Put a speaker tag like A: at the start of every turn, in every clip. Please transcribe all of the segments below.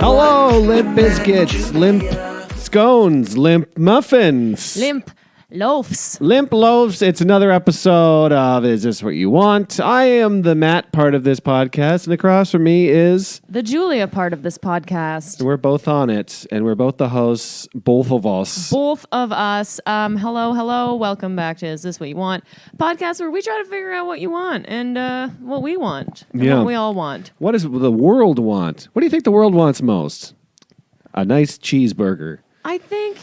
A: Hello, limp biscuits, limp scones, limp muffins,
B: Limp loafs.
A: limp loaves. It's another episode of Is This What You Want? I am the Matt part of this podcast, and across from me is,
B: The Julia part of this podcast.
A: and we're both on it, and we're both the hosts, both of us.
B: Both of us. Hello. Welcome back to Is This What You Want? Podcast where we try to figure out what you want and what we want. And
A: Yeah.
B: what we all want.
A: What does the world want? What do you think the world wants most? A nice cheeseburger.
B: I think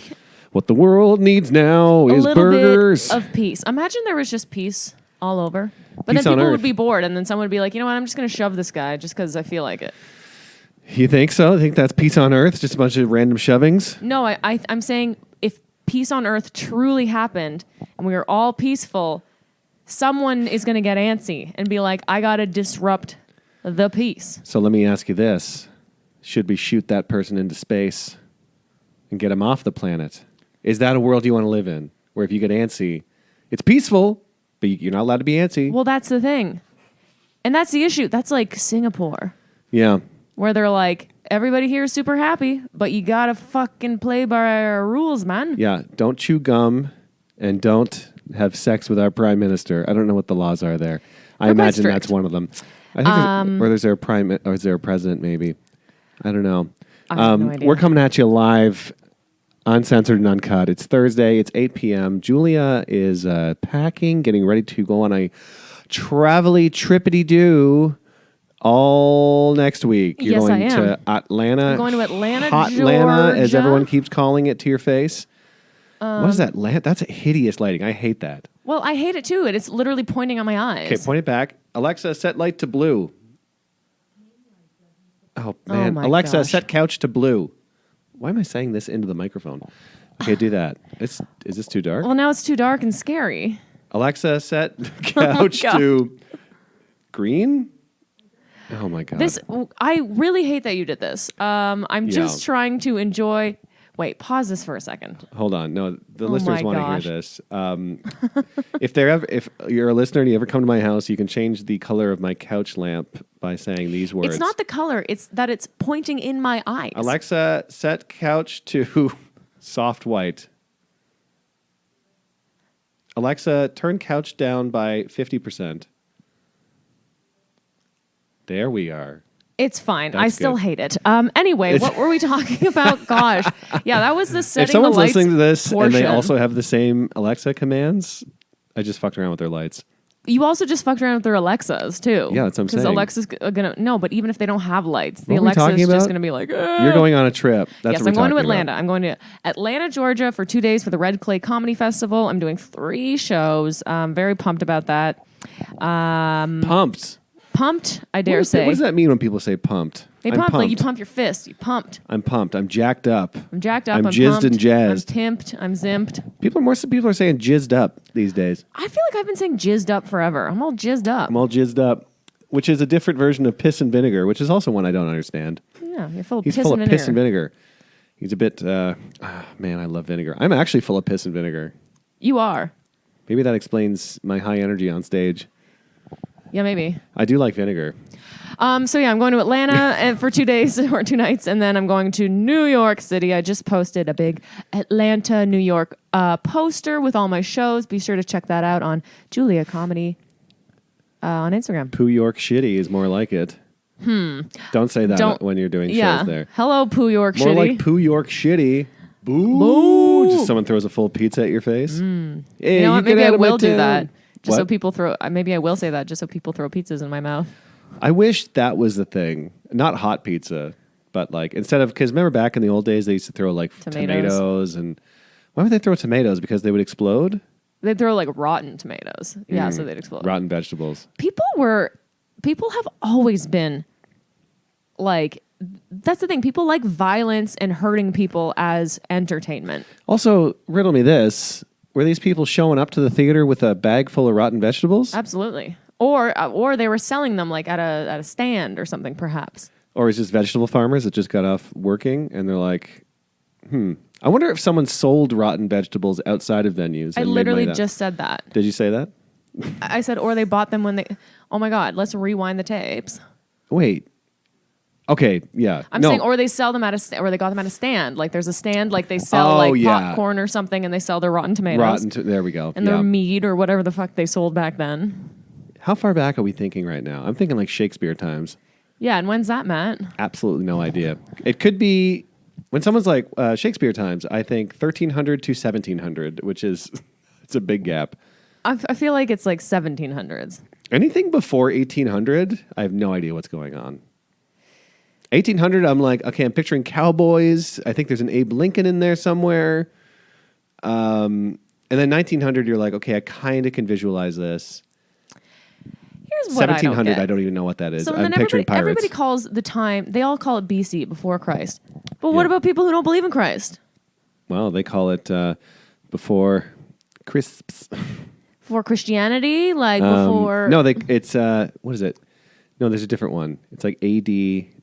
A: What the world needs now
B: a
A: is
B: little
A: burgers.
B: bit of peace. Imagine there was just peace all over. But
A: Peace
B: then
A: on
B: people
A: Earth.
B: would be bored and then someone would be like, you know what, I'm just going to shove this guy just because I feel like it.
A: You think so? I think that's peace on earth? Just a bunch of random shovings?
B: No, I'm saying if peace on earth truly happened and we were all peaceful, someone is going to get antsy and be like, I got to disrupt the peace.
A: So let me ask you this. Should we shoot that person into space and get him off the planet? Is that a world you want to live in? Where if you get antsy, it's peaceful, but you're not allowed to be antsy.
B: Well, that's the thing. And that's the issue. That's like Singapore,
A: Yeah.
B: where they're like, everybody here is super happy, but you got to fucking play by our rules, man.
A: Yeah. Don't chew gum and don't have sex with our prime minister. I don't know what the laws are there. I
B: They're quite
A: imagine that's
B: strict.
A: one of them. I think or is there a prime or is there a president maybe? I don't know.
B: I have no idea.
A: We're coming at you live, uncensored and uncut. It's Thursday. It's 8 p.m. Julia is packing, getting ready to go on a travel-y, trippity-doo all next week. You're
B: Yes,
A: going
B: I am.
A: to Atlanta.
B: I'm going to Atlanta,
A: Hot Atlanta, as
B: Georgia.
A: everyone keeps calling it to your face. What is that? That's a hideous lighting. I hate that.
B: Well, I hate it too. It's literally pointing on my eyes.
A: Okay, point it back. Alexa, set light to blue. Oh, man.
B: my
A: Alexa,
B: gosh.
A: set couch to blue. Why am I saying this into the microphone? Okay, do that. Is this too dark?
B: Well, now it's too dark and scary.
A: Alexa, set couch
B: God.
A: to green? Oh, my God.
B: I really hate that you did this. I'm just
A: Yeah.
B: trying to enjoy. Wait, pause this for a second.
A: Hold on. No, the
B: Oh
A: listeners
B: my
A: want
B: gosh.
A: to hear this. If you're a listener and you ever come to my house, you can change the color of my couch lamp by saying these words.
B: It's not the color; it's that it's pointing in my eyes.
A: Alexa, set couch to soft white. Alexa, turn couch down by 50%. There we are.
B: It's fine.
A: That's
B: I still
A: good.
B: hate it. Anyway, what were we talking about? Gosh, yeah, that was the setting
A: If someone's
B: the lights
A: listening to this
B: portion.
A: and they also have the same Alexa commands, I just fucked around with their lights.
B: You also just fucked around with their Alexas too.
A: Yeah, that's what I'm saying.
B: Because Alexa's gonna no, but even if they don't have lights, the
A: What are we
B: Alexa
A: talking
B: is just
A: about?
B: gonna be like,
A: You're going on a trip. That's
B: yes,
A: what
B: I'm
A: we're
B: going to
A: talking
B: Atlanta.
A: about.
B: I'm going to Atlanta, Georgia for 2 days for the Red Clay Comedy Festival. I'm doing 3 shows. I'm very pumped about that.
A: Pumped.
B: Pumped, I dare say.
A: What does that mean when people say pumped?
B: They
A: I'm
B: pumped, like you pump your fist. You pumped.
A: I'm pumped. I'm jacked up.
B: I'm jacked up.
A: I'm
B: I'm
A: jizzed
B: pumped,
A: and jazzed.
B: I'm timped. I'm zimped.
A: People are saying jizzed up these days.
B: I feel like I've been saying jizzed up forever. I'm all jizzed up.
A: I'm all jizzed up, which is a different version of piss and vinegar, which is also one I don't understand.
B: Yeah, you're full of
A: He's
B: piss
A: full
B: and
A: of
B: vinegar.
A: piss and vinegar. He's a bit, man, I love vinegar. I'm actually full of piss and vinegar.
B: You are.
A: Maybe that explains my high energy on stage.
B: Yeah, maybe.
A: I do like vinegar.
B: So yeah, I'm going to Atlanta and for 2 days or 2 nights, and then I'm going to New York City. I just posted a big Atlanta, New York poster with all my shows. Be sure to check that out on Julia Comedy on Instagram.
A: Poo York Shitty is more like it. Don't say that
B: Don't-
A: when you're doing
B: Yeah.
A: shows there.
B: Hello, Poo York
A: More
B: Shitty.
A: like Poo York Shitty. Boo.
B: Boo.
A: Just someone throws a full pizza at your face. Hey,
B: you know what?
A: can
B: Maybe I
A: have my
B: will do
A: town.
B: that. Just so
A: What?
B: people throw. Maybe I will say that just so people throw pizzas in my mouth.
A: I wish that was the thing. Not hot pizza, but like instead of, because remember back in the old days, they used to throw like tomatoes and why would they throw tomatoes? Because they would explode?
B: They'd throw like rotten tomatoes. Yeah, so they'd explode.
A: Rotten vegetables.
B: People have always been like, that's the thing. People like violence and hurting people as entertainment.
A: Also, riddle me this. Were these people showing up to the theater with a bag full of rotten vegetables?
B: Absolutely. Or they were selling them like at a stand or something, perhaps.
A: Or is this vegetable farmers that just got off working and they're like, I wonder if someone sold rotten vegetables outside of venues.
B: I
A: and made
B: literally
A: money that-
B: just said that.
A: Did you say that?
B: I said, or they bought them when they. Oh my God! Let's rewind the tapes.
A: Wait. Okay, yeah.
B: I'm
A: no.
B: saying, or they sell them at or they got them at a stand. Like there's a stand, like they sell
A: Oh,
B: like
A: yeah.
B: popcorn or something, and they sell their rotten tomatoes
A: there we go.
B: and
A: yeah.
B: their meat or whatever the fuck they sold back then.
A: How far back are we thinking right now? I'm thinking like Shakespeare times.
B: Yeah, and when's that, Matt?
A: Absolutely no idea. It could be when someone's like Shakespeare times. I think 1300 to 1700, which is it's a big gap.
B: I feel like it's like 1700s.
A: Anything before 1800, I have no idea what's going on. 1800, I'm like, okay, I'm picturing cowboys. I think there's an Abe Lincoln in there somewhere. And then 1900, you're like, okay, I kind of can visualize this.
B: Here's what
A: 1700,
B: I don't get.
A: even know what that is.
B: So
A: I'm
B: then
A: picturing pirates.
B: everybody calls the time, they all call it BC, before Christ. But what
A: Yeah.
B: about people who don't believe in Christ?
A: Well, they call it before crisps.
B: Before Christianity? Like before...
A: No, it's what is it? No, there's a different one. It's like AD.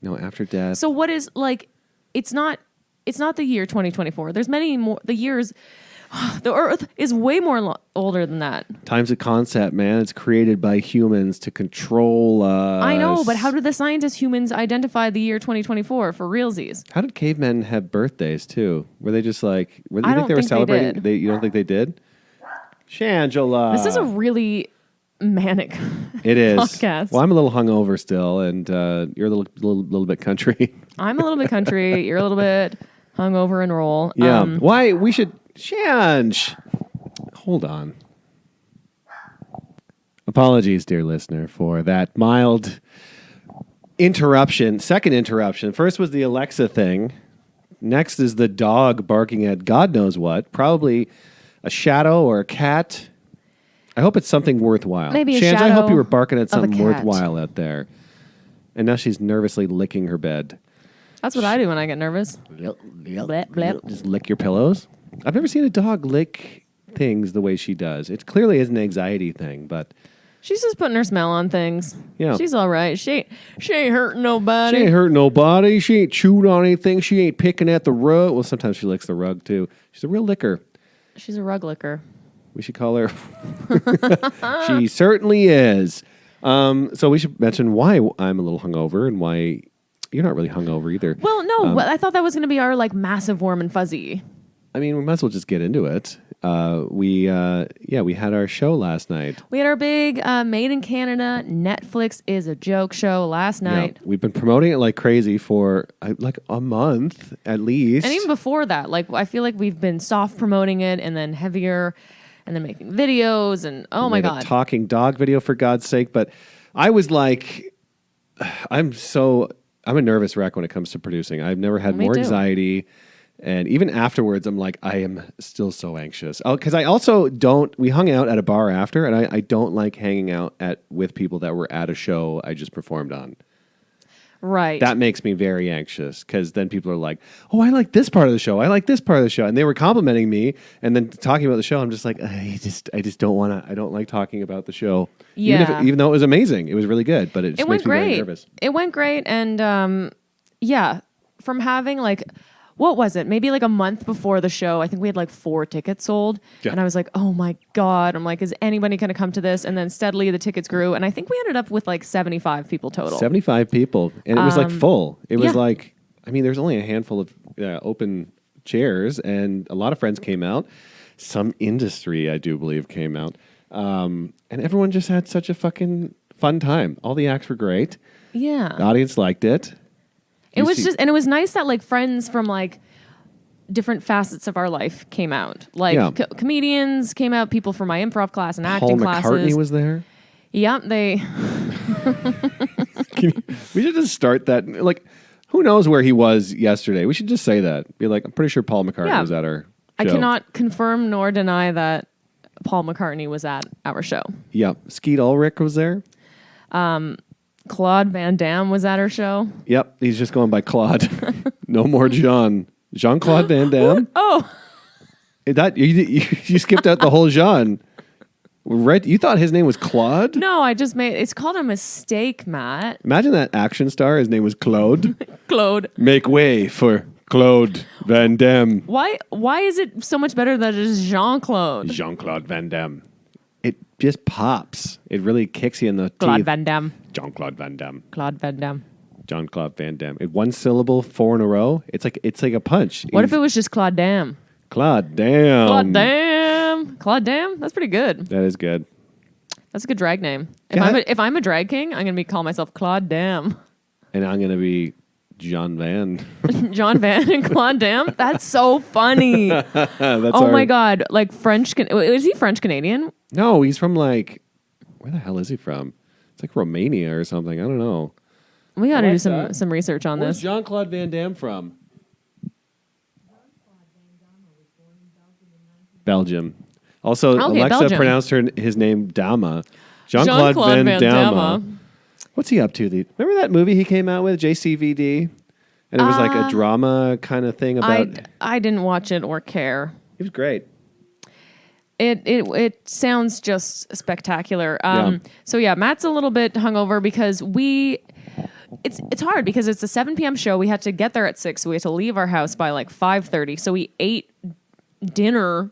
A: No, after death.
B: So what is, like, it's not the year 2024. There's many more, the years... The Earth is way more older than that.
A: Time's a concept, man. It's created by humans to control us.
B: I know, but how did the scientists, humans, identify the year 2024 for realsies?
A: How did cavemen have birthdays too? Were they just like? Were they
B: I
A: think
B: don't
A: they were
B: think they
A: celebrating?
B: did.
A: You don't think they did? Shangela.
B: This is a really manic
A: It is.
B: podcast.
A: Well, I'm a little hungover still, and you're a little bit country.
B: I'm a little bit country. You're a little bit hungover and roll.
A: Yeah. Why we should Shanj. Hold on. Apologies, dear listener, for that mild interruption. Second interruption. First was the Alexa thing. Next is the dog barking at God knows what. Probably a shadow or a cat. I hope it's something worthwhile.
B: Maybe a
A: Shanj, I hope
B: shadow
A: you were barking at
B: of a
A: something
B: cat.
A: worthwhile out there. And now she's nervously licking her bed.
B: That's what I do when I get nervous. Blep, blep.
A: Just lick your pillows. I've never seen a dog lick things the way she does. It clearly is an anxiety thing, but
B: She's just putting her smell on things.
A: Yeah.
B: She's all right. She ain't hurting nobody.
A: she ain't hurt nobody. She ain't chewed on anything. She ain't picking at the rug. Well, sometimes she licks the rug too. She's a real licker.
B: She's a rug licker.
A: We should call her. She certainly is. So we should mention why I'm a little hungover and why you're not really hungover either.
B: Well, no, I thought that was going to be our like massive warm and fuzzy.
A: I mean, we might as well just get into it. We had our show last night.
B: We had our big Made in Canada Netflix is a joke show last night.
A: Yeah, we've been promoting it like crazy for like a month at least.
B: And even before that, like I feel like we've been soft promoting it and then heavier and then making videos and oh my
A: made a
B: God.
A: talking dog video for God's sake. But I was like, I'm a nervous wreck when it comes to producing. I've never had
B: Me
A: more
B: too.
A: anxiety. And even afterwards, I'm like, I am still so anxious. Because I also don't, we hung out at a bar after, and I don't like hanging out with people that were at a show I just performed on.
B: Right.
A: That makes me very anxious because then people are like, oh, I like this part of the show. I like this part of the show. And they were complimenting me and then talking about the show. I'm just like, I just don't want to, I don't like talking about the show.
B: Yeah.
A: Even though it was amazing. It was really good, but it just
B: it
A: makes
B: went
A: me very
B: great.
A: nervous.
B: It went great. And yeah, from having like, what was it? Maybe like a month before the show, I think we had like 4 tickets sold.
A: Yeah.
B: And I was like, oh my God. I'm like, is anybody going to come to this? And then steadily the tickets grew. And I think we ended up with like 75 people total.
A: 75 people. And it was like full. It was
B: yeah.
A: like, I mean, there's only a handful of open chairs and a lot of friends came out. Some industry, I do believe, came out. And everyone just had such a fucking fun time. All the acts were great.
B: Yeah.
A: The audience liked it.
B: It was just, and it was nice that like friends from like different facets of our life came out. Like
A: Yeah.
B: comedians came out, people from my improv class and
A: Paul
B: acting
A: McCartney
B: classes.
A: was there.
B: Yep, they.
A: We should just start that. Like, who knows where he was yesterday? We should just say that. Be like, I'm pretty sure Paul McCartney
B: Yeah.
A: was at our show.
B: I cannot confirm nor deny that Paul McCartney was at our show.
A: Yep. Skeet Ulrich was there.
B: Claude Van Damme was at our show.
A: Yep. He's just going by Claude. No more Jean. Jean-Claude Van Damme?
B: Oh,
A: That you skipped out the whole Jean. Right? You thought his name was Claude?
B: no, I just made it's called a mistake, Matt.
A: Imagine that action star. His name was Claude.
B: Claude.
A: Make way for Claude Van Damme.
B: Why is it so much better that it is Jean-Claude?
A: Jean-Claude Van Damme. It just pops. It really kicks you in the
B: Claude
A: teeth.
B: Van Damme.
A: Jean-Claude Van Damme.
B: Claude Van Damme.
A: Jean-Claude Van Damme. One syllable, 4 in a row. It's like a punch.
B: What if it was just Claude Dam?
A: Claude Dam?
B: Claude Dam. Claude Dam. That's pretty good.
A: That is good.
B: That's a good drag name.
A: Yeah.
B: If I'm a drag king, I'm gonna call myself Claude Dam.
A: And I'm gonna be John Van.
B: John Van and Claude Dam. That's so funny.
A: That's
B: My God. Like French. Is he French Canadian?
A: No, he's from like, where the hell is he from? It's like Romania or something. I don't know.
B: We got to do
A: that.
B: some research on
A: Where's
B: this.
A: Jean-Claude Van Damme from? Belgium. Also,
B: Okay,
A: Alexa
B: Belgium.
A: pronounced his name Dama. Jean-Claude Van Damme. What's he up to? Remember that movie he came out with, JCVD? And it was like a drama kind of thing about...
B: I didn't watch it or care.
A: It was great.
B: It sounds just spectacular.
A: Yeah.
B: So yeah, Matt's a little bit hungover because it's hard because it's a 7 p.m. show. We had to get there at 6, so we had to leave our house by like 5:30. So we ate dinner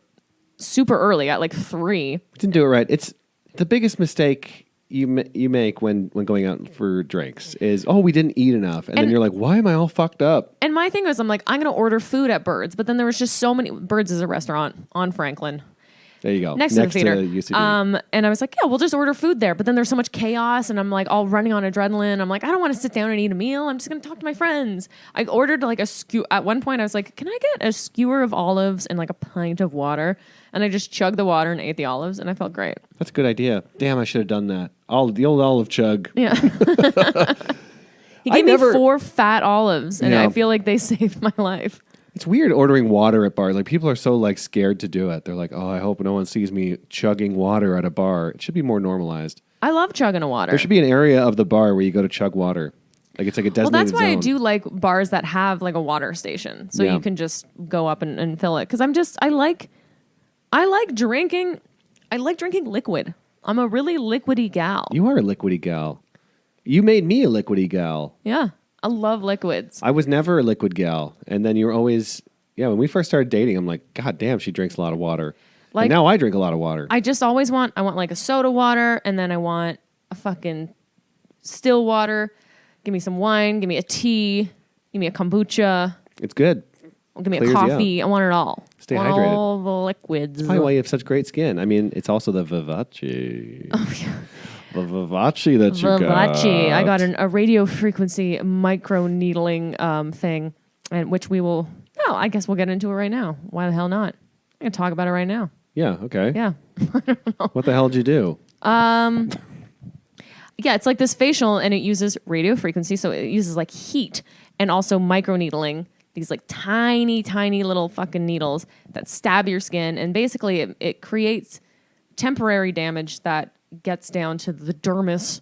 B: super early at like 3.
A: Didn't do it right. It's the biggest mistake you make when going out for drinks is, we didn't eat enough. And then you're like, why am I all fucked up?
B: And my thing was, I'm like, I'm going to order food at Birds. But then there was just so many. Birds is a restaurant on Franklin.
A: There you go.
B: Next to the theater.
A: UCB.
B: And I was like, yeah, we'll just order food there. But then there's so much chaos and I'm like all running on adrenaline. I'm like, I don't want to sit down and eat a meal. I'm just going to talk to my friends. I ordered like a skewer. At one point I was like, can I get a skewer of olives and like a pint of water? And I just chugged the water and ate the olives and I felt great.
A: That's a good idea. Damn, I should have done that. The old olive chug.
B: Yeah. He gave me 4 fat olives and I feel like they saved my life.
A: It's weird ordering water at bars. Like people are so like scared to do it. They're like, I hope no one sees me chugging water at a bar. It should be more normalized.
B: I love chugging a water.
A: There should be an area of the bar where you go to chug water. Like it's like a designated
B: that's why
A: zone.
B: I do like bars that have like a water station. So you can just go up and fill it. Because I like drinking. I like drinking liquid. I'm a really liquidy gal.
A: You are a liquidy gal. You made me a liquidy gal.
B: Yeah. I love liquids.
A: I was never a liquid gal. And then you're always, when we first started dating, I'm like, God damn, she drinks a lot of water.
B: Like,
A: and now I drink a lot of water.
B: I just always want like a soda water and then I want a fucking still water. Give me some wine. Give me a tea. Give me a kombucha.
A: It's good.
B: Give me
A: Clears
B: a
A: you
B: coffee. I want it all.
A: Stay
B: I want
A: hydrated.
B: all the liquids.
A: That's probably why you have such great skin. I mean, it's also the Vivace.
B: Oh, yeah.
A: The Vivace that you got.
B: Vivace. I got a radio frequency micro needling thing, and which we will. Oh, I guess we'll get into it right now. Why the hell not? I can talk about it right now.
A: Yeah. Okay.
B: Yeah.
A: What the hell did you do?
B: Yeah, it's like this facial, and it uses radio frequency, so it uses like heat and also micro needling. These like tiny, tiny little fucking needles that stab your skin, and basically it creates temporary damage that gets down to the dermis.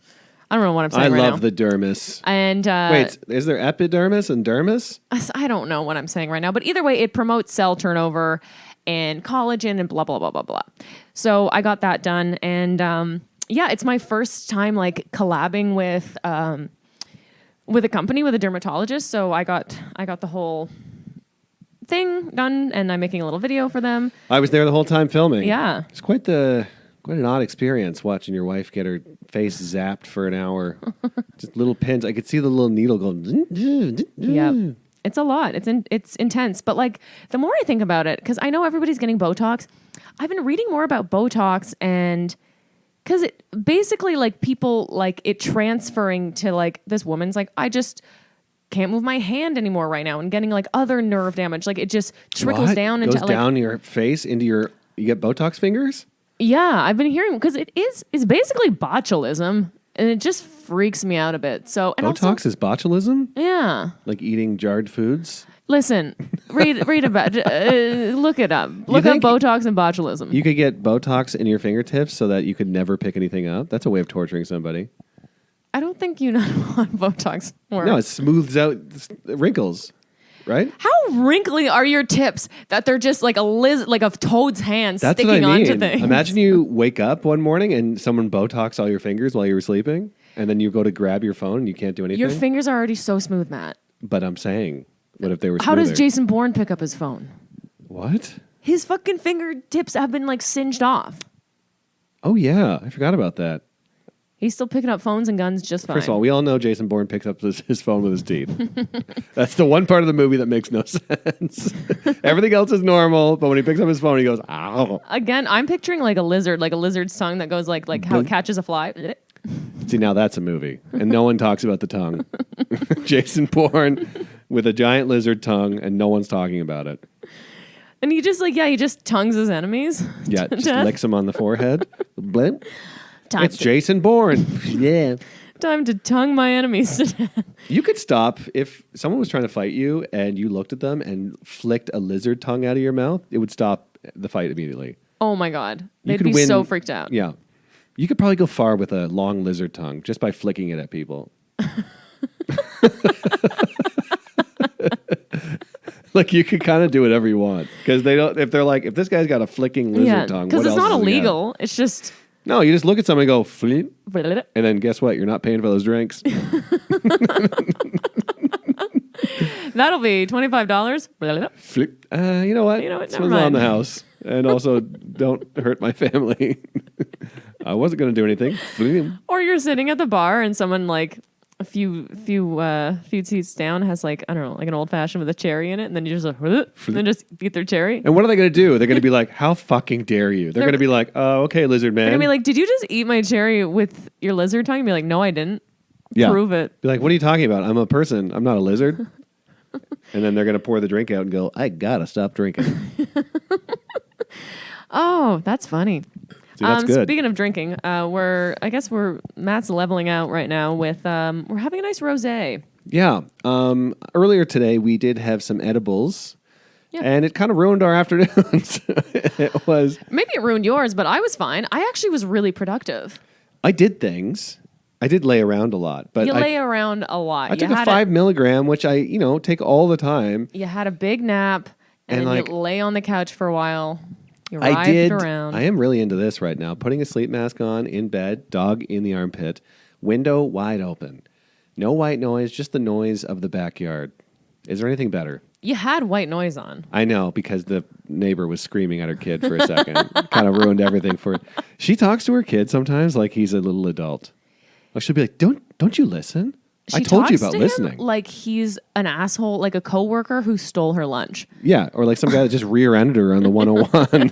B: I don't know what I'm saying right now.
A: I love the dermis.
B: And
A: wait, is there epidermis and dermis?
B: I don't know what I'm saying right now, but either way, it promotes cell turnover and collagen and blah blah blah blah blah. So I got that done, and yeah, it's my first time like collabing with a company, with a dermatologist. So I got the whole thing done, and I'm making a little video for them.
A: I was there the whole time filming.
B: Yeah,
A: it's quite an odd experience watching your wife get her face zapped for an hour. Just little pins. I could see the little needle go.
B: Yeah, it's a lot. It's intense. But like the more I think about it, because I know everybody's getting Botox, I've been reading more about Botox and. Because it basically like people like it transferring to like this woman's like, I just can't move my hand anymore right now and getting like other nerve damage. Like it just trickles down into
A: goes down your face into you get Botox fingers?
B: Yeah, I've been hearing because it's basically botulism and it just freaks me out a bit. So and
A: Botox is botulism?
B: Yeah.
A: Like eating jarred foods?
B: Listen, read about look it up. Look up Botox and botulism.
A: You could get Botox in your fingertips so that you could never pick anything up. That's a way of torturing somebody.
B: I don't think you know what Botox works.
A: No, it smooths out wrinkles, right?
B: How wrinkly are your tips that they're just like like a toad's hand sticking onto things?
A: Imagine you wake up one morning and someone Botox all your fingers while you were sleeping, and then you go to grab your phone and you can't do anything.
B: Your fingers are already so smooth, Matt.
A: But I'm saying, what if they were smoother?
B: How does Jason Bourne pick up his phone?
A: What?
B: His fucking fingertips have been like singed off.
A: Oh yeah, I forgot about that.
B: He's still picking up phones and guns just fine.
A: First of all, we all know Jason Bourne picks up his phone with his teeth. That's the one part of the movie that makes no sense. Everything else is normal, but when he picks up his phone, he goes, ow.
B: Again, I'm picturing like a lizard's tongue that goes like how it catches a fly.
A: See, now that's a movie, and no one talks about the tongue. Jason Bourne with a giant lizard tongue, and no one's talking about it.
B: And he just tongues his enemies.
A: Yeah,
B: to
A: just
B: death.
A: licks them on the forehead. Blimp.
B: Time
A: It's
B: to,
A: Jason Bourne. Yeah.
B: time to tongue my enemies to death.
A: You could stop if someone was trying to fight you and you looked at them and flicked a lizard tongue out of your mouth. It would stop the fight immediately.
B: Oh my God.
A: You
B: They'd
A: could
B: be
A: win-
B: so freaked out.
A: Yeah. You could probably go far with a long lizard tongue just by flicking it at people. Like you could kind of do whatever you want because they don't. If they're like, if this guy's got a flicking lizard tongue,
B: because
A: what
B: it's
A: else
B: not
A: does he have?
B: illegal. It's just
A: No, you just look at someone and go flip, and then guess what? You're not paying for those drinks.
B: that'll be $25.
A: Flip. You know what?
B: You know what?
A: This
B: Never
A: one's on
B: mind.
A: the house, and also don't hurt my family. I wasn't going to do anything. Flip.
B: Or you're sitting at the bar and someone like a few seats down has like, I don't know, like an old fashioned with a cherry in it, and then you just and then just beat their cherry.
A: And what are they going to do? They're going to be like, "How fucking dare you?" They're going to be like, "Oh, okay, lizard man."
B: They're gonna be like, "Did you just eat my cherry with your lizard tongue?" And be like, "No, I didn't."
A: Yeah.
B: Prove it.
A: Be like, "What are you talking about? I'm a person. I'm not a lizard." And then they're going to pour the drink out and go, "I gotta stop drinking."
B: Oh, that's funny.
A: See, that's good.
B: Speaking of drinking, Matt's leveling out right now with we're having a nice rosé.
A: Yeah. Earlier today, we did have some edibles,
B: Yeah.
A: and it kind of ruined our afternoons. It was.
B: Maybe it ruined yours, but I was fine. I actually was really productive.
A: I did things. I did lay around a lot, but
B: You
A: I
B: lay around a lot.
A: I took a 5 milligram, which I take all the time.
B: You had a big nap, and
A: And,
B: then
A: like,
B: you lay on the couch for a while. You
A: I
B: writhed
A: did.
B: around.
A: I am really into this right now. Putting a sleep mask on in bed, dog in the armpit, window wide open. No white noise, just the noise of the backyard. Is there anything better?
B: You had white noise on.
A: I know, because the neighbor was screaming at her kid for a second. Kind of ruined everything for her. She talks to her kid sometimes like he's a little adult. Like she'll be like, don't you listen? I
B: She
A: told you
B: talks
A: about
B: to him
A: listening.
B: like he's an asshole, like a coworker who stole her lunch.
A: Yeah, or like some guy that just rear-ended her on the 101.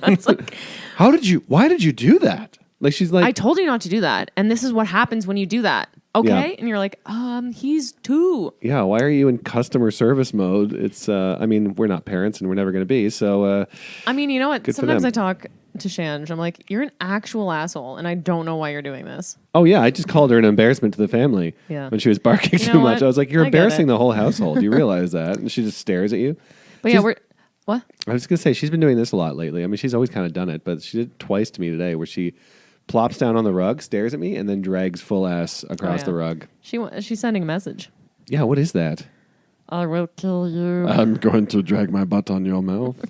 A: Why did you do that? Like she's like,
B: I told you not to do that, and this is what happens when you do that. Okay,
A: Yeah.
B: and you're like, he's 2.
A: yeah, why are you in customer service mode? It's, we're not parents and we're never going to be. So,
B: I mean, you know what?
A: Good for
B: Sometimes
A: them.
B: I talk to Shanj. I'm like, you're an actual asshole, and I don't know why you're doing this.
A: oh yeah, I just called her an embarrassment to the family
B: Yeah.
A: when she was barking
B: You know
A: too much.
B: what?
A: I was like, you're
B: I get
A: embarrassing
B: it.
A: the whole household. Do you realize that? And she just stares at you.
B: But
A: She's-
B: yeah, what?
A: I was going to say, she's been doing this a lot lately. I mean, she's always kind of done it, but she did it twice to me today where she plops down on the rug, stares at me, and then drags full ass across
B: yeah.
A: the rug.
B: She's sending a message.
A: Yeah, what is that?
B: I will kill you.
A: I'm going to drag my butt on your mouth.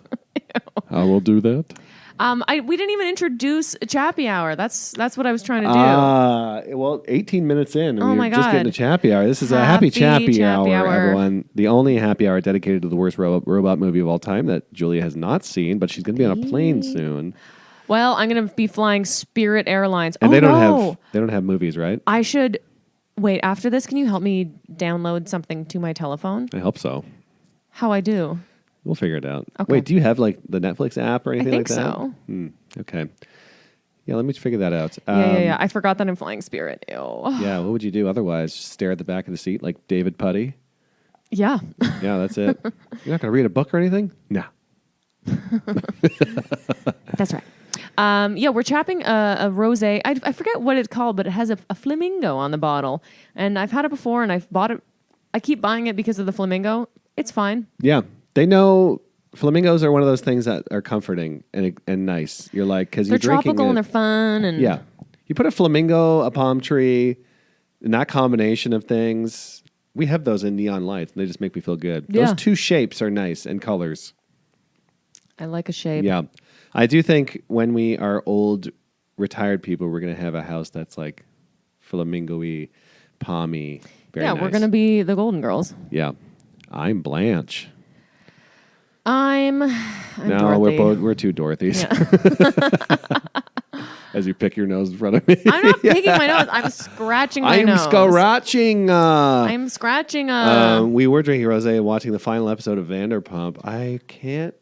A: I will do that.
B: We didn't even introduce Chappy Hour. That's what I was trying to do.
A: Well, 18 minutes in, and
B: Oh
A: we're
B: my
A: just getting
B: God.
A: to Chappy Hour. This is a happy
B: Happy
A: Chappy
B: Chappy
A: Hour,
B: Hour.
A: everyone. The only happy hour dedicated to the worst robot movie of all time that Julia has not seen, but she's going to be on a plane soon.
B: Well, I'm gonna be flying Spirit Airlines.
A: And
B: oh
A: they don't
B: no!
A: have movies, right?
B: I should wait. After this, can you help me download something to my telephone?
A: I hope so.
B: How I do?
A: We'll figure it out.
B: Okay.
A: Wait, do you have like the Netflix app or anything
B: think
A: like that?
B: so.
A: Okay. Yeah, let me figure that out.
B: Yeah. I forgot that I'm flying Spirit. Ew.
A: Yeah, what would you do otherwise? Just stare at the back of the seat like David Putty?
B: Yeah.
A: Yeah, that's it. You're not going to read a book or anything? No.
B: That's right. Yeah, we're chapping a rosé. I forget what it's called, but it has a flamingo on the bottle. And I've had it before, and I've bought it. I keep buying it because of the flamingo. It's fine.
A: Yeah, they know flamingos are one of those things that are comforting and nice. You're like, because
B: They're
A: you're drinking
B: tropical
A: it.
B: and they're fun. And
A: Yeah. You put a flamingo, a palm tree, and that combination of things, we have those in neon lights, and they just make me feel good.
B: Yeah.
A: Those two shapes are nice and colors.
B: I like a shape.
A: Yeah. I do think when we are old, retired people, we're going to have a house that's like flamingo-y, palmy, very
B: Yeah,
A: nice.
B: we're gonna be the Golden Girls.
A: Yeah. I'm Blanche.
B: I'm
A: No,
B: Dorothy.
A: we're two Dorothys.
B: Yeah.
A: as you pick your nose in front of me.
B: I'm not picking my nose. I'm scratching my
A: I'm
B: nose.
A: scratching.
B: I'm scratching.
A: We were drinking rosé and watching the final episode of Vanderpump. I can't.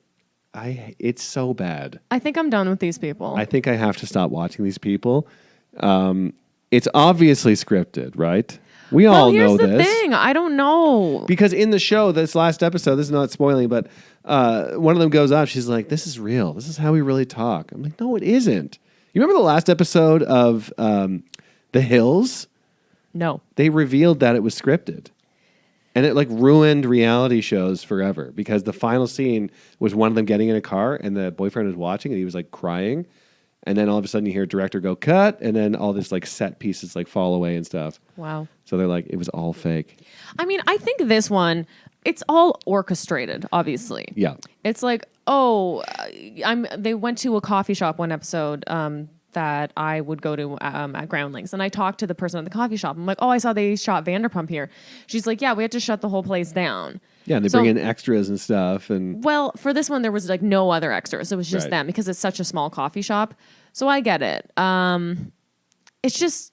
A: It's so bad.
B: I think I'm done with these people.
A: I think I have to stop watching these people. It's obviously scripted, right? We all know this.
B: Here's the thing. I don't know.
A: Because in the show, this last episode, this is not spoiling, but one of them goes up. She's like, "This is real. This is how we really talk." I'm like, "No, it isn't." You remember the last episode of The Hills?
B: No.
A: They revealed that it was scripted. And it like ruined reality shows forever because the final scene was one of them getting in a car and the boyfriend was watching and he was like crying. And then all of a sudden you hear a director go cut and then all this like set pieces like fall away and stuff.
B: Wow.
A: So they're like, it was all fake.
B: I mean, I think this one, it's all orchestrated, obviously.
A: Yeah.
B: It's like, they went to a coffee shop one episode that I would go to at Groundlings. And I talked to the person at the coffee shop. I'm like, I saw they shot Vanderpump here. She's like, yeah, we had to shut the whole place down.
A: Yeah, and they bring in extras and stuff. And
B: well, for this one, there was like no other extras. It was just them because it's such a small coffee shop. So I get it. It's just,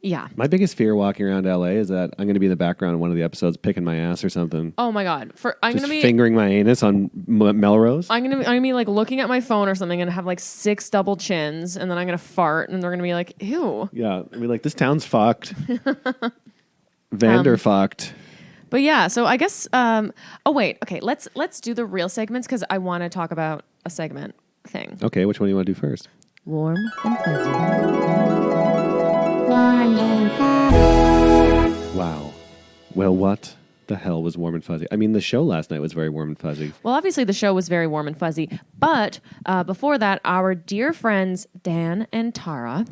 B: yeah.
A: My biggest fear walking around LA is that I'm going to be in the background in one of the episodes picking my ass or something.
B: Oh my God. I'm
A: Just
B: gonna be
A: fingering my anus on Melrose.
B: I'm gonna be like looking at my phone or something and have like 6 double chins, and then I'm gonna fart, and they're gonna be like, "Ew."
A: Yeah, I mean, like this town's fucked. Vanderfucked.
B: But yeah, so I guess. Okay. Let's do the real segments because I want to talk about a segment thing.
A: Okay, which one do you want to do first?
B: Warm and fuzzy.
A: Wow. Well, what the hell was warm and fuzzy? I mean, the show last night was very warm and fuzzy.
B: Well, obviously the show was very warm and fuzzy, but before that, our dear friends Dan and Tara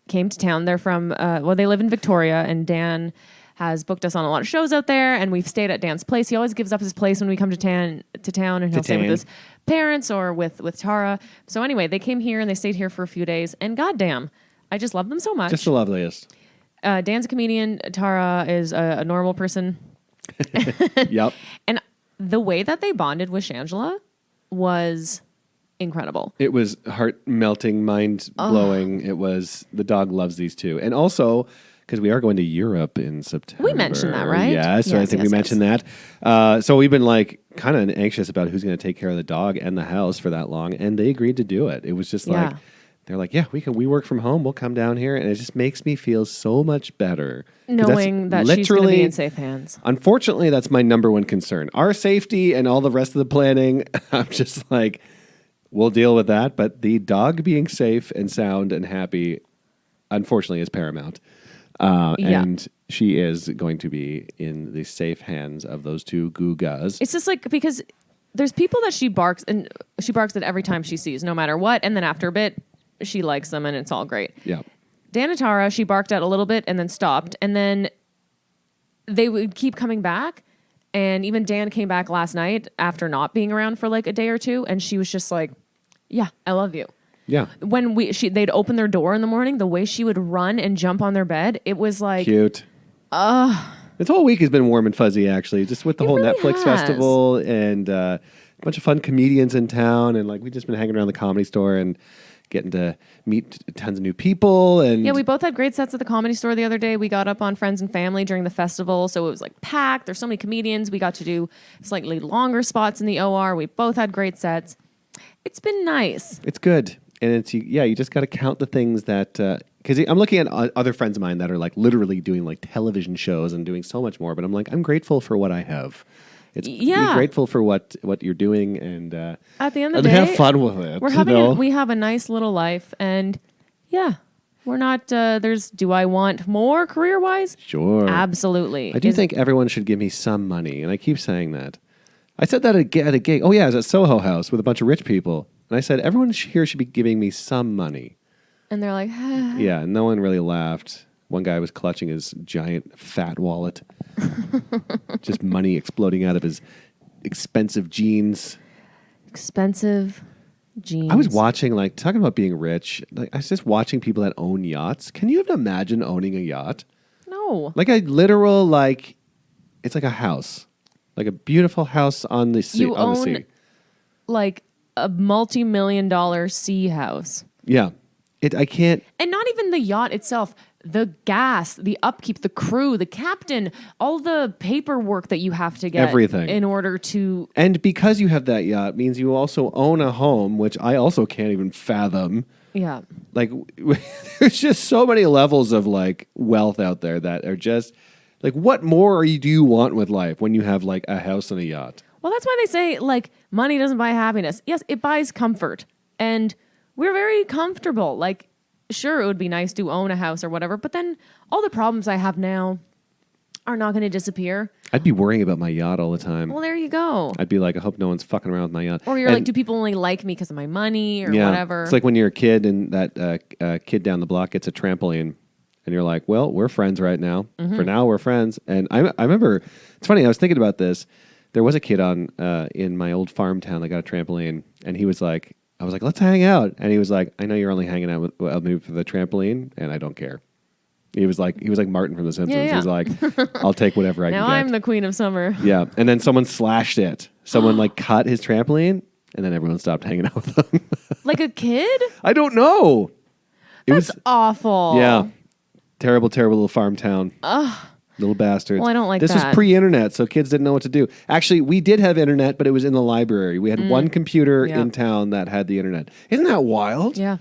B: came to town. They're from they live in Victoria, and Dan has booked us on a lot of shows out there, and we've stayed at Dan's place. He always gives up his place when we come to town, and he'll stay with his parents or with Tara. So anyway, they came here and they stayed here for a few days, and goddamn, I just love them so much.
A: Just the loveliest.
B: Dan's a comedian. Tara is a normal person.
A: Yep.
B: And the way that they bonded with Shangela was incredible.
A: It was heart-melting, mind-blowing. It was, the dog loves these two. And also, because we are going to Europe in September.
B: We mentioned that, right?
A: Yes, I think we mentioned that. So we've been like kind of anxious about who's going to take care of the dog and the house for that long. And they agreed to do it. It was just like, they're like, yeah, we work from home. We'll come down here. And it just makes me feel so much better.
B: Knowing that she's going to be in safe hands.
A: Unfortunately, that's my number one concern. Our safety and all the rest of the planning, I'm just like, we'll deal with that. But the dog being safe and sound and happy, unfortunately, is paramount. And she is going to be in the safe hands of those two Gugas.
B: It's just like, because there's people that she barks at every time she sees, no matter what. And then after a bit, she likes them and it's all great.
A: Yeah.
B: Dan and Tara, she barked at a little bit and then stopped. And then they would keep coming back. And even Dan came back last night after not being around for like a day or two. And she was just like, yeah, I love you.
A: Yeah.
B: When they'd open their door in the morning, the way she would run and jump on their bed, it was like
A: cute. This whole week has been warm and fuzzy, actually, just with the whole
B: really
A: Netflix festival and a bunch of fun comedians in town, and like we've just been hanging around the Comedy Store and getting to meet tons of new people. And
B: yeah, we both had great sets at the Comedy Store the other day. We got up on Friends and Family during the festival, so it was like packed. There's so many comedians. We got to do slightly longer spots in the OR. We both had great sets. It's been nice.
A: It's good. And it's, you just got to count the things that, because I'm looking at other friends of mine that are like literally doing like television shows and doing so much more. But I'm like, I'm grateful for what I have. It's be grateful for what you're doing, and
B: at the end of the
A: day,
B: have
A: fun with it.
B: We have a nice little life, and we're not. Do I want more career wise?
A: Sure,
B: absolutely.
A: I do think everyone should give me some money, and I keep saying that. I said that at a gig. Oh yeah, I was at Soho House with a bunch of rich people. And I said, everyone here should be giving me some money.
B: And they're like,
A: yeah, and no one really laughed. One guy was clutching his giant fat wallet. Just money exploding out of his expensive jeans.
B: Expensive jeans.
A: I was watching, like, talking about being rich. Like, I was just watching people that own yachts. Can you even imagine owning a yacht?
B: No.
A: Like a literal, like, it's like a house. Like a beautiful house on the sea.
B: You own, like, a multi-million-dollar sea house.
A: Yeah. I can't.
B: And not even the yacht itself, the gas, the upkeep, the crew, the captain, all the paperwork that you have to get
A: Everything.
B: in order to.
A: And because you have that yacht means you also own a home, which I also can't even fathom.
B: Yeah.
A: Like, there's just so many levels of like wealth out there that are just like, what more do you want with life when you have like a house and a yacht?
B: Well, that's why they say, like, money doesn't buy happiness. Yes, it buys comfort. And we're very comfortable. Like, sure, it would be nice to own a house or whatever, but then all the problems I have now are not going to disappear.
A: I'd be worrying about my yacht all the time.
B: Well, there you go.
A: I'd be like, I hope no one's fucking around with my yacht.
B: Or you're
A: And-
B: like, do people only like me because of my money or
A: yeah,
B: whatever?
A: It's like when you're a kid and that kid down the block gets a trampoline. And you're like, well, we're friends right now.
B: Mm-hmm.
A: For now, we're friends. And I remember, it's funny, I was thinking about this. There was a kid in my old farm town that got a trampoline. And he was like, I was like, let's hang out. And he was like, I know you're only hanging out with me for the trampoline, and I don't care. He was like Martin from The Simpsons.
B: Yeah, yeah.
A: He's like, I'll take whatever I
B: now
A: can get.
B: I'm the queen of summer.
A: Yeah. And then someone slashed it. Someone like cut his trampoline, and then everyone stopped hanging out with him.
B: Like a kid?
A: I don't know.
B: That's awful.
A: Yeah. Terrible, terrible little farm town. Ugh. Little bastards.
B: Well, I don't like
A: this
B: that.
A: was pre-internet, so kids didn't know what to do. Actually, we did have internet, but it was in the library. We had one computer
B: Yep.
A: in town that had the internet. Isn't that wild?
B: Yeah.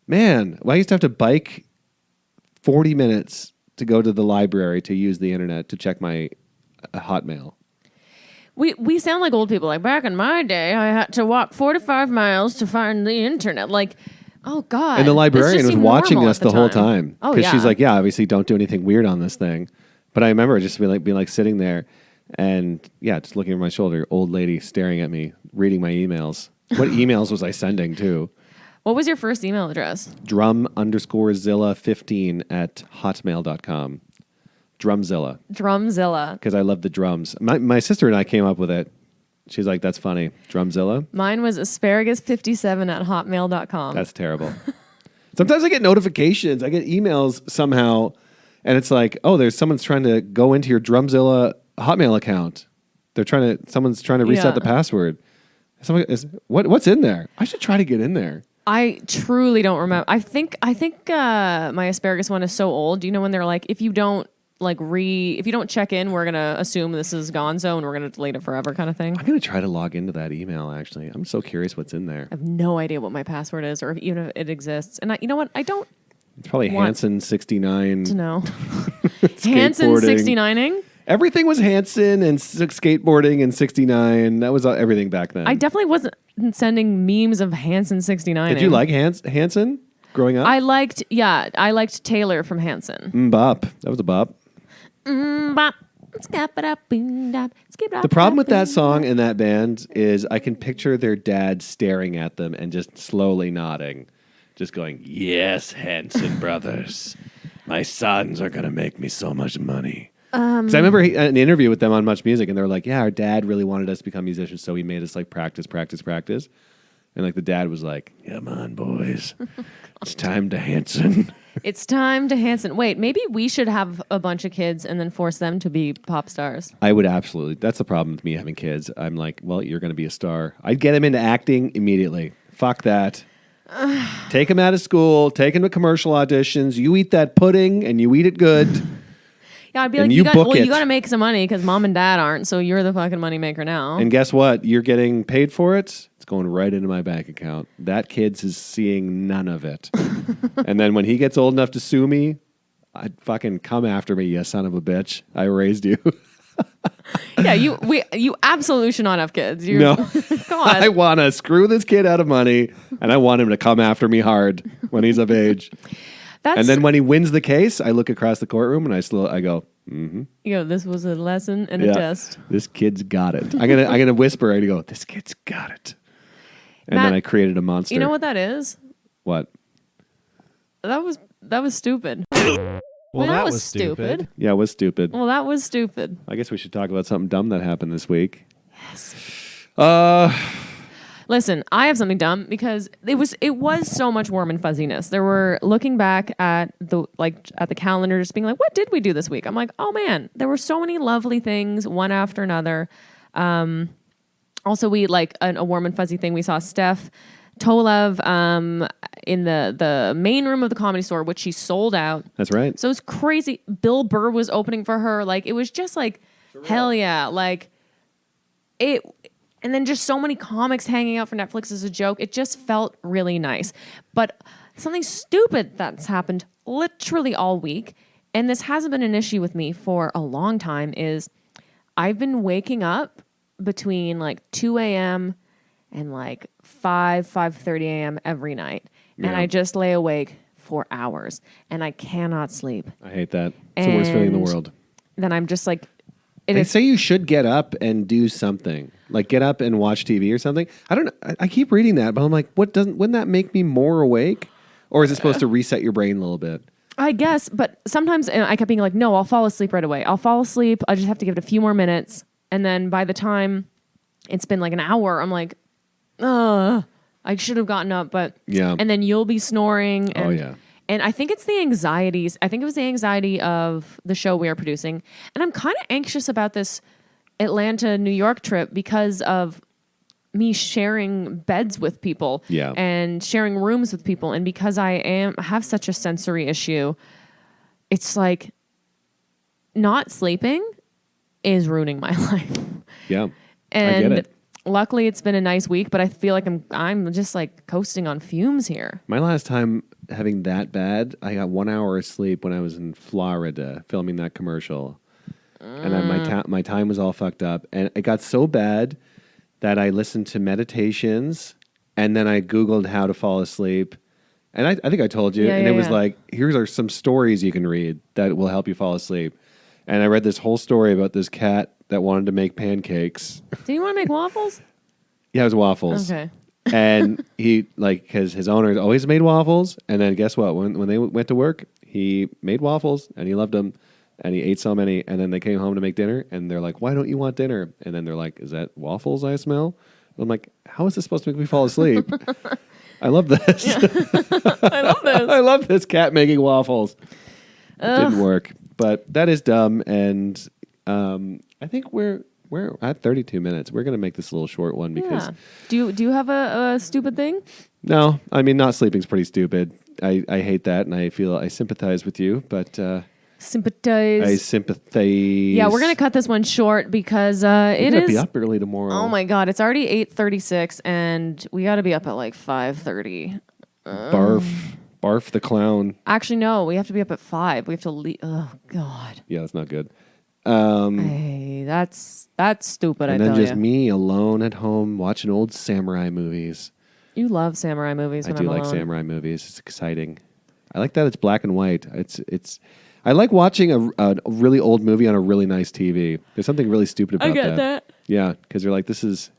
A: Man, well, I used to have to bike 40 minutes to go to the library to use the internet to check my Hotmail.
B: We sound like old people. Like, back in my day, I had to walk 45 miles to find the internet. Like, oh, God.
A: And the
B: this
A: librarian
B: just
A: was
B: seemed
A: watching
B: normal
A: us
B: at
A: the whole time.
B: Oh,
A: Because
B: yeah.
A: she's like, yeah, obviously don't do anything weird on this thing. But I remember just being like sitting there and, yeah, just looking over my shoulder, old lady staring at me, reading my emails. What emails was I sending to?
B: What was your first email address?
A: drum_zilla15 at hotmail.com. Drumzilla.
B: Drumzilla.
A: Because I love the drums. My sister and I came up with it. She's like, that's funny. Drumzilla?
B: Mine was asparagus57 at hotmail.com.
A: That's terrible. Sometimes I get notifications. I get emails somehow, and it's like, oh, someone's trying to go into your Drumzilla Hotmail account. Someone's trying to reset
B: Yeah.
A: the password. What's in there? I should try to get in there.
B: I truly don't remember. I think my asparagus one is so old. You know when they're like, if you don't check in, we're gonna assume this is gonzo and we're gonna delete it forever, kind of thing.
A: I'm going to try to log into that email, actually. I'm so curious what's in there.
B: I have no idea what my password is, or even if it exists. And you know what? I don't
A: It's probably
B: want
A: Hanson69.
B: to know. Hanson
A: Skateboarding.
B: 69ing.
A: Everything was Hanson and skateboarding and 69. That was everything back then.
B: I definitely wasn't sending memes of Hanson 69ing.
A: Did you like Hanson growing up?
B: I liked Taylor from Hanson.
A: Bop. That was a bop.
B: The
A: The problem with that song and that band is I can picture their dad staring at them and just slowly nodding, just going, yes, Hanson brothers. My sons are going to make me so much money. Because I remember an interview with them on Much Music, and they were like, yeah, our dad really wanted us to become musicians, so he made us like practice. And like the dad was like, come on, boys. It's time to Hanson.
B: It's time to Hanson. Wait, maybe we should have a bunch of kids and then force them to be pop stars.
A: I would absolutely. That's the problem with me having kids. I'm like, well, you're going to be a star. I'd get them into acting immediately. Fuck that. Take them out of school. Take them to commercial auditions. You eat that pudding and you eat it good.
B: Yeah, I'd be
A: And
B: like,
A: you book
B: you
A: it.
B: got to make some money because mom and dad aren't, so you're the fucking moneymaker now.
A: And guess what? You're getting paid for it. It's going right into my bank account. That kid's is seeing none of it. And then when he gets old enough to sue me, I'd fucking come after me, you son of a bitch. I raised you.
B: Yeah, you absolutely should not have kids.
A: No.
B: God.
A: I want to screw this kid out of money, and I want him to come after me hard when he's of age.
B: That's,
A: And then when he wins the case, I look across the courtroom and I go,
B: this was a lesson and a
A: yeah,
B: test.
A: this kid's got it. I'm gonna whisper and go, this kid's got it. And
B: Matt,
A: then I created a monster.
B: You know what that is?
A: What?
B: That was stupid.
C: Well,
B: that was stupid.
A: Yeah, it was stupid.
B: Well, that was stupid.
A: I guess we should talk about something dumb that happened this week.
B: Listen, I have something dumb because it was so much warm and fuzziness. There were looking back at the calendar, just being like, what did we do this week? I'm like, oh man, there were so many lovely things, one after another. Also, we like a warm and fuzzy thing. We saw Steph Tolev in the main room of the Comedy Store, which she sold out.
A: That's right.
B: So it was crazy. Bill Burr was opening for her. Like, it was just like, hell yeah. Like, it... And then just so many comics hanging out for Netflix as a joke. It just felt really nice. But something stupid that's happened literally all week, and this hasn't been an issue with me for a long time, is I've been waking up between like 2 a.m. and like 5:30 a.m. every night. And
A: Yeah.
B: I just lay awake for hours. And I cannot sleep.
A: I hate that. It's the worst feeling in the
B: And
A: world.
B: Then I'm just like...
A: They say you should get up and do something, like get up and watch TV or something. I don't know. I keep reading that, but I'm like, wouldn't that make me more awake? Or is it supposed to reset your brain a little bit?
B: I guess, but sometimes I kept being like, no, I'll fall asleep right away. I'll fall asleep. I just have to give it a few more minutes. And then by the time it's been like an hour, I'm like, I should have gotten up. But
A: Yeah.
B: And then you'll be snoring. And,
A: Oh, yeah.
B: And I think it's the anxieties. I think it was the anxiety of the show we are producing. And I'm kind of anxious about this Atlanta, New York trip because of me sharing beds with people
A: Yeah.
B: and sharing rooms with people. And because I have such a sensory issue, it's like not sleeping is ruining my life.
A: Yeah.
B: And
A: I get it.
B: luckily it's been a nice week, but I feel like I'm just like coasting on fumes here.
A: My last time having that bad, I got 1 hour of sleep when I was in Florida filming that commercial. And then my time was all fucked up. And it got so bad that I listened to meditations and then I Googled how to fall asleep. And I think I told you.
B: Yeah,
A: and
B: yeah,
A: it was
B: yeah.
A: like, here's are some stories you can read that will help you fall asleep. And I read this whole story about this cat that wanted to make pancakes.
B: Do you want to make waffles?
A: Yeah, it was waffles.
B: Okay.
A: And he, like, because his owners always made waffles. And then guess what? When they went to work, he made waffles and he loved them. And he ate so many. And then they came home to make dinner. And they're like, why don't you want dinner? And then they're like, is that waffles I smell? And I'm like, how is this supposed to make me fall asleep? I love this.
B: I love this.
A: I love this cat making waffles. Didn't work. But that is dumb. And I think we're at 32 minutes. We're going to make this a little short one because...
B: Yeah. Do you have a stupid thing?
A: No, I mean, not sleeping's pretty stupid. I hate that, and I feel I sympathize with you, but
B: Sympathize.
A: I sympathize.
B: Yeah, we're gonna cut this one short because it
A: You're gonna
B: is.
A: be up early tomorrow.
B: Oh my god, it's already 8:36, and we got to be up at like 5:30.
A: Barf the clown.
B: Actually, no, we have to be up at 5. We have to leave. Oh god.
A: Yeah, that's not good.
B: Hey, that's stupid.
A: And
B: I
A: then
B: tell
A: just
B: you.
A: me alone at home watching old samurai movies.
B: You love samurai movies.
A: I
B: When
A: do
B: I'm
A: like
B: alone.
A: samurai movies. It's exciting. I like that it's black and white. It's. I like watching a really old movie on a really nice TV. There's something really stupid about
B: I get that.
A: Yeah, because you're like, this is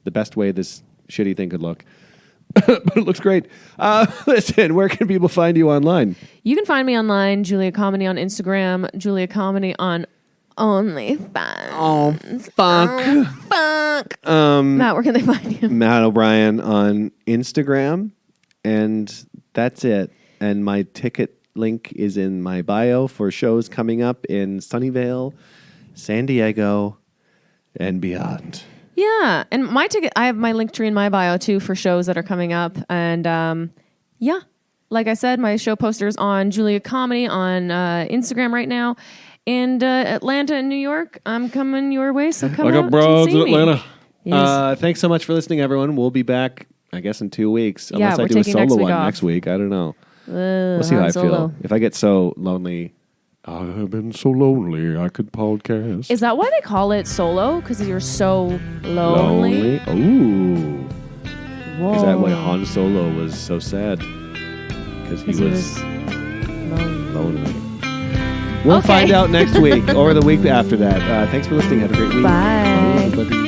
A: the best way this shitty thing could look. But it looks great. Listen, where can people find you online?
B: You can find me online, Julia Comedy on Instagram, Julia Comedy on OnlyFans.
A: Oh, fuck.
B: Fuck. Matt, where can they find you?
A: Matt O'Brien on Instagram. And that's it. And my ticket link is in my bio for shows coming up in Sunnyvale, San Diego, and beyond.
B: Yeah, and my ticket, I have my link tree in my bio too for shows that are coming up. And yeah, like I said, my show poster's on Julia Comedy on Instagram right now. And Atlanta and New York, I'm coming your way, so come out and see me. Yes.
A: Thanks so much for listening, everyone. We'll be back, I guess, in 2 weeks.
B: Yeah,
A: Unless I
B: we're
A: do a
B: taking next
A: solo
B: week
A: one
B: off.
A: next week. I don't know. We'll see how I feel. If I get so lonely, I've been so lonely, I could podcast.
B: Is that why they call it solo? Because you're so lonely?
A: Ooh.
B: Whoa.
A: Is that why Han Solo was so sad? Because he was lonely. We'll
B: Okay.
A: find out next week or the week after that. Thanks for listening. Have a great week.
B: Bye.
A: Love you.